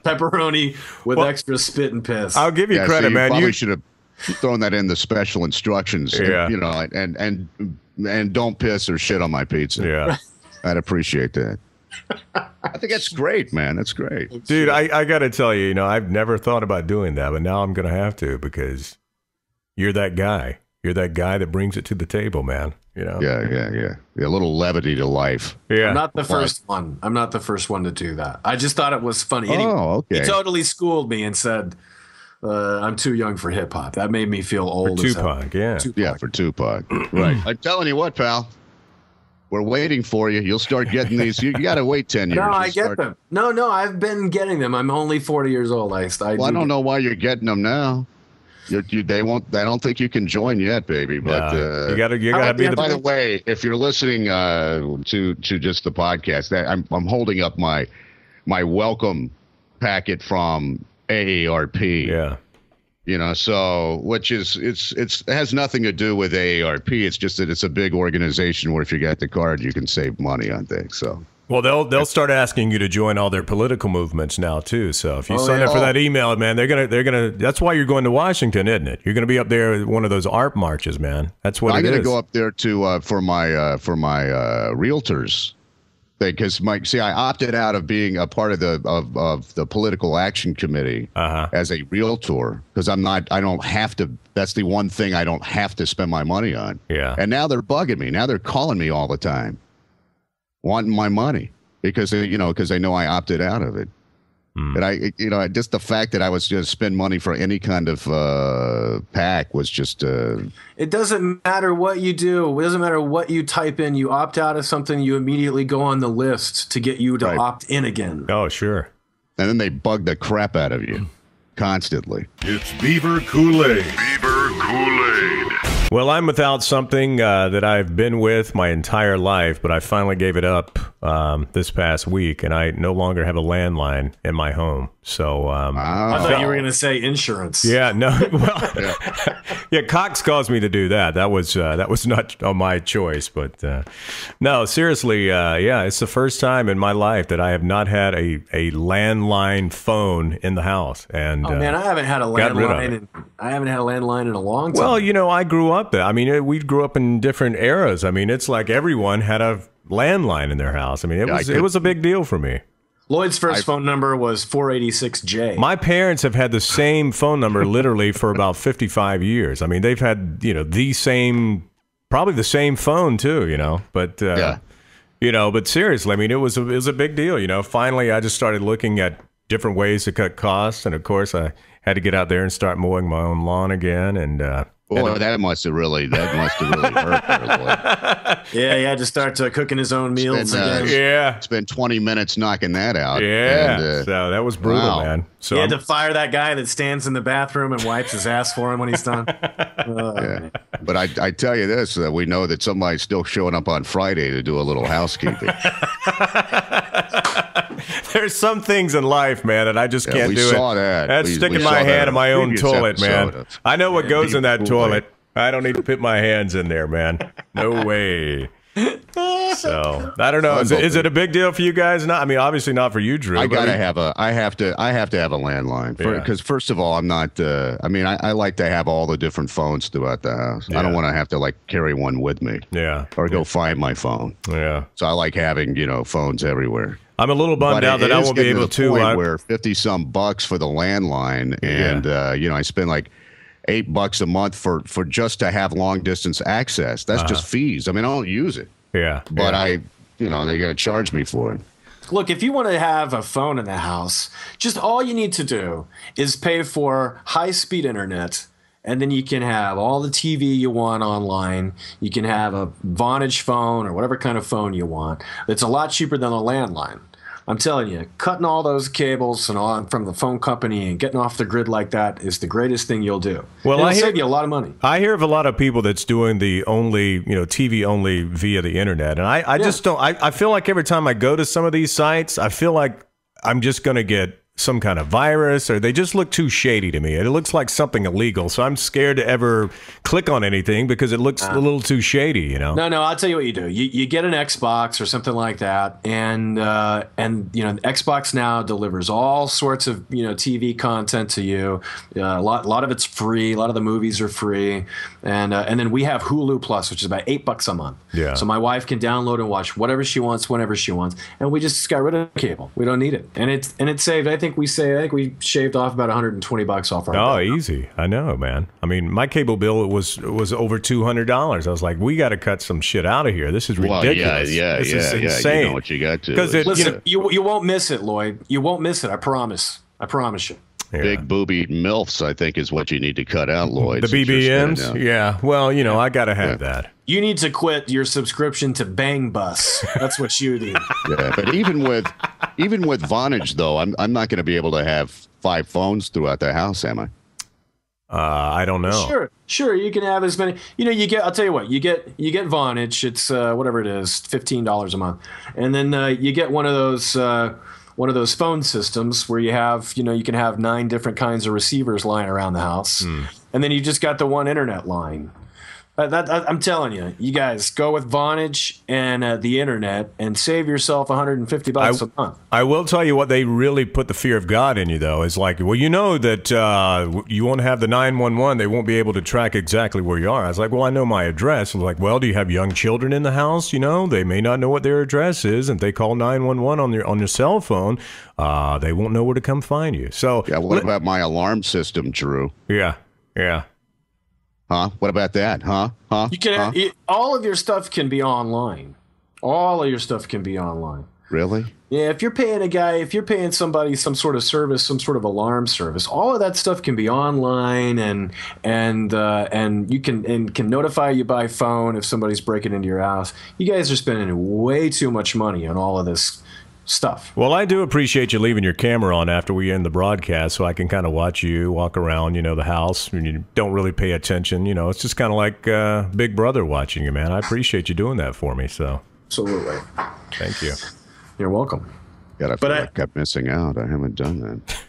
Pepperoni with extra spit and piss. I'll give you credit, man. You should have thrown that in the special instructions. Yeah. And don't piss or shit on my pizza. Yeah. I'd appreciate that. I think that's great, man. That's great. Dude, I got to tell you, I've never thought about doing that, but now I'm going to have to because you're that guy. You're that guy that brings it to the table, man. Yeah. A little levity to life. Yeah. I'm not the first one. I'm not the first one to do that. I just thought it was funny. Oh, okay. He totally schooled me and said, I'm too young for hip hop. That made me feel old. For Tupac, yeah. Yeah, for Tupac. Right. I'm telling you what, pal. We're waiting for you. You'll start getting these. You got to wait 10 years. No, I get them. No, I've been getting them. I'm only 40 years old. I don't know why you're getting them now. They won't. I don't think you can join yet, baby. But you gotta be. By the way, if you're listening to just the podcast, I'm holding up my welcome packet from AARP. Yeah. You know, so which is it has nothing to do with AARP. It's just that it's a big organization where if you get the card, you can save money on things. So. Well, they'll start asking you to join all their political movements now too. So if you sign up for that email, man, they're gonna. That's why you're going to Washington, isn't it? You're gonna be up there at one of those AARP marches, man. That's what I'm it is. I'm gonna go up there to for my realtors. Because I opted out of being a part of the political action committee as a realtor because I don't have to. That's the one thing I don't have to spend my money on. Yeah. And now they're bugging me. Now they're calling me all the time, wanting my money because they know I opted out of it. And just the fact that I was going to spend money for any kind of PAC was just. It doesn't matter what you do. It doesn't matter what you type in. You opt out of something, you immediately go on the list to get you to opt in again. Oh, sure. And then they bug the crap out of you constantly. It's Beaver Kool-Aid. Beaver Kool-Aid. Well, I'm without something that I've been with my entire life, but I finally gave it up this past week, and I no longer have a landline in my home. So I thought you were going to say insurance. Yeah, no. Well, yeah, Cox caused me to do that. That was not on my choice, but no, seriously, yeah, it's the first time in my life that I have not had a landline phone in the house. And man, I haven't had a landline. I haven't had a landline in a long time. Well, I grew up there. I mean, we grew up in different eras. I mean, it's like everyone had a landline in their house. I mean, it was a big deal for me. Lloyd's first phone number was 486J. My parents have had the same phone number literally for about 55 years. I mean, they've had, probably the same phone too, but, but seriously, I mean, it was a big deal, Finally, I just started looking at different ways to cut costs. And of course, I had to get out there and start mowing my own lawn again. And, that must have really hurt her, Lloyd. Yeah, he had to start cooking his own meals again. Yeah. Spent 20 minutes knocking that out. Yeah. And, so that was brutal, man. So he had to fire that guy that stands in the bathroom and wipes his ass for him when he's done. Yeah. But I tell you this, we know that somebody's still showing up on Friday to do a little housekeeping. There's some things in life, man, that I just can't do it. We saw that. That's sticking my hand in my own toilet, man. I know what goes in that toilet. I don't need to put my hands in there, man. No way. So I don't know. Is it a big deal for you guys? Not. I mean, obviously not for you, Drew. I have to have a landline because first of all, I'm not. I like to have all the different phones throughout the house. Yeah. I don't want to have to carry one with me. Yeah. Or go find my phone. Yeah. So I like having phones everywhere. I'm a little bummed out that I won't be able to. Where $50-some bucks for the landline, and I spend $8 a month for just to have long distance access. That's just fees. I mean, I don't use it. Yeah. But they're going to charge me for it. Look, if you want to have a phone in the house, just all you need to do is pay for high-speed internet, and then you can have all the TV you want online. You can have a Vonage phone or whatever kind of phone you want. It's a lot cheaper than a landline. I'm telling you, cutting all those cables and all from the phone company and getting off the grid like that is the greatest thing you'll do. Well, it'll save you a lot of money. I hear of a lot of people that's doing the only, TV only via the internet. And I just don't, I feel like every time I go to some of these sites, I feel like I'm just going to get some kind of virus, or they just look too shady to me. It looks like something illegal, so I'm scared to ever click on anything because it looks a little too shady, No, I'll tell you what you do. You get an Xbox or something like that, and Xbox now delivers all sorts of TV content to you. A lot of it's free. A lot of the movies are free, and then we have Hulu Plus, which is about $8 a month. Yeah. So my wife can download and watch whatever she wants, whenever she wants, and we just got rid of the cable. We don't need it, and it saved. I think we shaved off about $120 off our bill. Oh, easy. I know, man. I mean, my cable bill was over $200. I was like, we got to cut some shit out of here. This is ridiculous. This is insane. You know what you got to. Listen, you won't miss it, Lloyd. You won't miss it. I promise. I promise you. Big booby MILFs, I think, is what you need to cut out, Lloyd. The BBMs? Yeah. Well, I got to have that. You need to quit your subscription to Bang Bus. That's what you need. Yeah, but even with Vonage, though, I'm not going to be able to have 5 phones throughout the house, am I? I don't know. Sure. You can have as many. I'll tell you what. You get Vonage. It's whatever it is, $15 a month, and then you get one of those phone systems where you have, you can have 9 different kinds of receivers lying around the house, and then you just got the one internet line. I'm telling you, you guys go with Vonage and the internet and save yourself $150 a month. I will tell you what, they really put the fear of God in you, though. Is like, well, that you won't have the 911. They won't be able to track exactly where you are. I was like, well, I know my address. I was like, well, do you have young children in the house? They may not know what their address is, and if they call 911 on your cell phone, they won't know where to come find you. So, yeah, what about my alarm system, Drew? Yeah. Huh? What about that? Huh? You can all of your stuff can be online. All of your stuff can be online. Really? Yeah, if you're paying somebody some sort of service, some sort of alarm service, all of that stuff can be online, and you can notify you by phone if somebody's breaking into your house. You guys are spending way too much money on all of this stuff. Well, I do appreciate you leaving your camera on after we end the broadcast so I can kind of watch you walk around, the house, and you don't really pay attention. It's just kind of like Big Brother watching you, man. I appreciate you doing that for me. So absolutely. Thank you. You're welcome. God, I feel like I'm missing out. I haven't done that.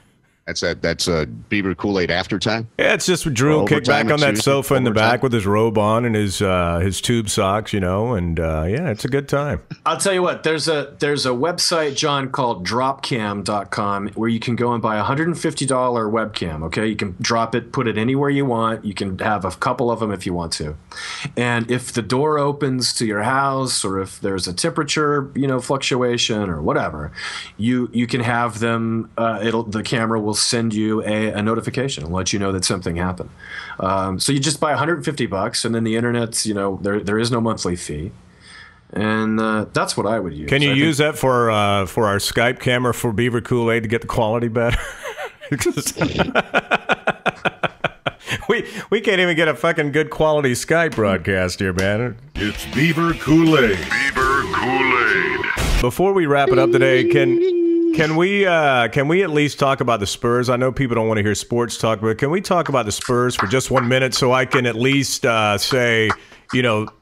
That's a Beaver Kool-Aid after time? Yeah, it's just Drew kicked back on that sofa in the back with his robe on and his tube socks, and it's a good time. I'll tell you what, there's a website, John, called dropcam.com where you can go and buy a $150 webcam, okay? You can drop it, put it anywhere you want. You can have a couple of them if you want to. And if the door opens to your house or if there's a temperature, fluctuation or whatever, you can have them, the camera will send you a notification and let you know that something happened. So you just buy $150, and then the internet's, there is no monthly fee, and that's what I would use. Can you use that for our Skype camera for Beaver Kool-Aid to get the quality better? we can't even get a fucking good quality Skype broadcast here, man. It's Beaver Kool-Aid. Beaver Kool-Aid. Before we wrap it up today, Can we at least talk about the Spurs? I know people don't want to hear sports talk, but can we talk about the Spurs for just 1 minute so I can at least say,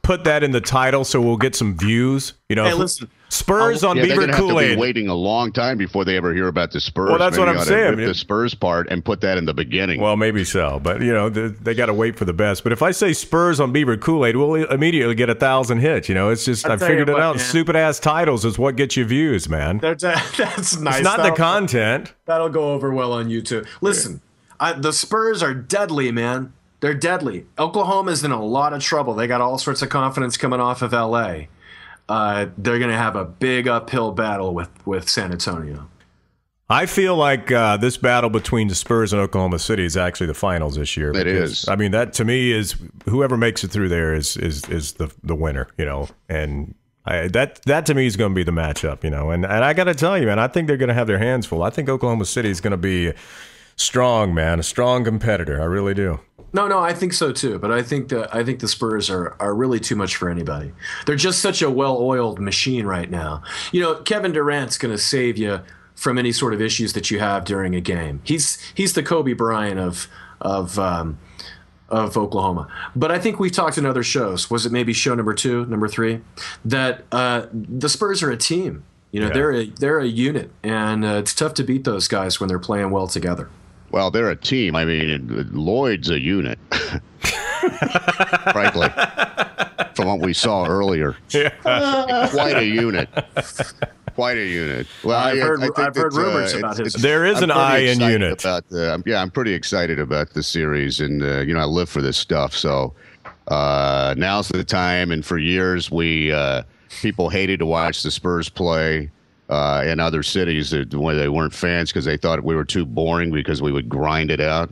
put that in the title so we'll get some views? Hey, listen. Spurs on Beaver Kool-Aid. They're going to have to be waiting a long time before they ever hear about the Spurs. Well, that's what I'm saying. The Spurs part and put that in the beginning. Well, maybe so, but they got to wait for the best. But if I say Spurs on Beaver Kool-Aid, we'll immediately get 1,000 hits. It's just I figured it out. Stupid ass titles is what gets you views, man. That's nice. It's not the content. That'll go over well on YouTube. Listen, the Spurs are deadly, man. They're deadly. Oklahoma's in a lot of trouble. They got all sorts of confidence coming off of L.A. They're going to have a big uphill battle with San Antonio. I feel like this battle between the Spurs and Oklahoma City is actually the finals this year. It is. I mean, that to me is whoever makes it through there is the winner, and that to me is going to be the matchup, and I got to tell you, man, I think they're going to have their hands full. I think Oklahoma City is going to be strong, man, a strong competitor. I really do. No, I think so too. But I think the Spurs are really too much for anybody. They're just such a well-oiled machine right now. Kevin Durant's going to save you from any sort of issues that you have during a game. He's the Kobe Bryant of Oklahoma. But I think we've talked in other shows. Was it maybe show number 2, number 3, that the Spurs are a team. They're a unit, and it's tough to beat those guys when they're playing well together. Well, they're a team. I mean, Lloyd's a unit, frankly, from what we saw earlier. Quite a unit. Quite a unit. Well, I've heard rumors about his. There is an I in unit. I'm pretty excited about the series, and I live for this stuff. So now's the time. And for years, people hated to watch the Spurs play. In other cities where they weren't fans because they thought we were too boring because we would grind it out,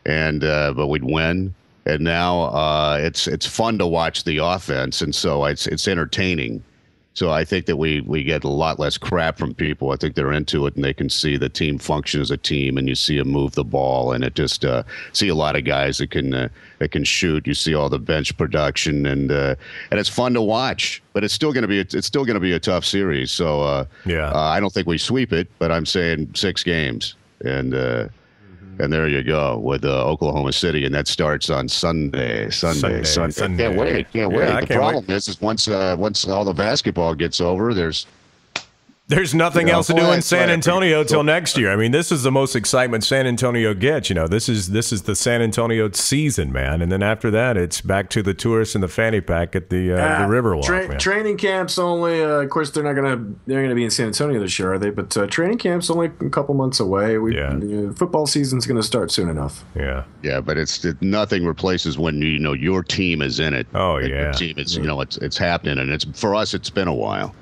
but we'd win. And now it's fun to watch the offense, and so it's entertaining. So I think that we get a lot less crap from people. I think they're into it, and they can see the team function as a team, and you see them move the ball, and it just see a lot of guys that can shoot. You see all the bench production, and it's fun to watch. But it's still going to be a tough series. So I don't think we sweep it, but I'm saying 6 games, and there you go with Oklahoma City, and that starts on Sunday. Can't wait. The problem is once all the basketball gets over, there's nothing else to do in San Antonio till next year. I mean, this is the most excitement San Antonio gets. This is the San Antonio season, man. And then after that, it's back to the tourists and the fanny pack at the Riverwalk. Training camps only. Of course, they're gonna be in San Antonio this year, are they? But training camps only a couple months away. Football season's gonna start soon enough. Yeah, but nothing replaces when your team is in it. Oh yeah, your team is it's happening, and for us it's been a while.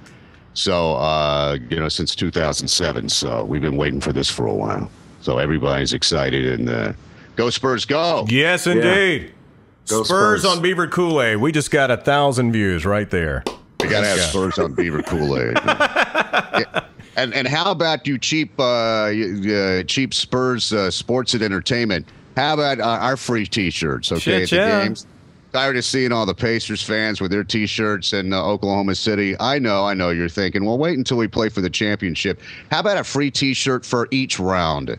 So, since 2007. So we've been waiting for this for a while. So everybody's excited, and go Spurs, go! Yes, indeed. Go Spurs on Beaver Kool-Aid. We just got 1,000 views right there. We got to have Spurs on Beaver Kool-Aid. And how about you cheap Spurs sports and entertainment? How about our free T-shirts, okay, at the games? Tired of seeing all the Pacers fans with their T-shirts in Oklahoma City. I know you're thinking, well, wait until we play for the championship. How about a free T-shirt for each round?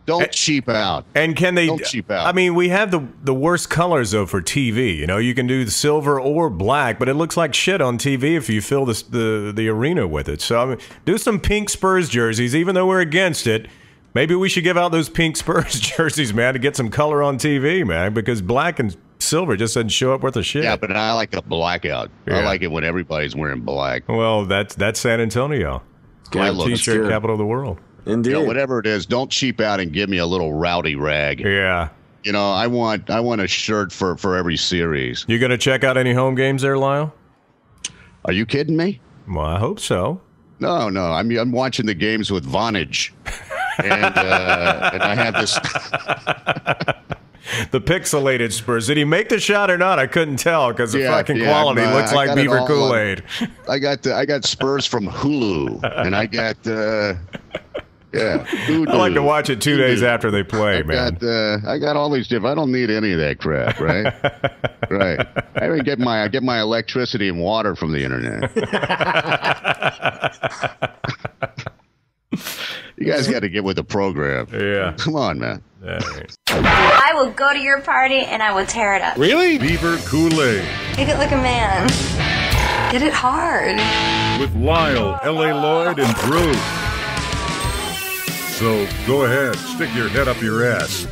Don't cheap out. And can they? Don't cheap out. I mean, we have the worst colors though for TV. You can do the silver or black, but it looks like shit on TV if you fill the arena with it. So I mean, do some pink Spurs jerseys, even though we're against it. Maybe we should give out those pink Spurs jerseys, man, to get some color on TV, man, because black and silver just doesn't show up worth a shit. Yeah, but I like a blackout. Yeah. I like it when everybody's wearing black. Well, that's San Antonio. T-shirt capital of the world. Indeed. Whatever it is, don't cheap out and give me a little rowdy rag. Yeah. I want a shirt for every series. You gonna check out any home games there, Lisle? Are you kidding me? Well, I hope so. No. I'm watching the games with Vonage. And I have this. The pixelated Spurs. Did he make the shot or not? I couldn't tell because the fucking quality looks like Beaver Kool-Aid. I got Spurs from Hulu, and I got Hulu. I like to watch it 2 days after they play, man. I got all these different. I don't need any of that crap, right? Right. I even get my electricity and water from the internet. You guys got to get with the program. Yeah. Come on, man. Right. I will go to your party and I will tear it up. Really? Beaver Kool-Aid. Make it like a man. Get it hard. With Lisle, L.A. Lloyd, and Drew. So go ahead, stick your head up your ass.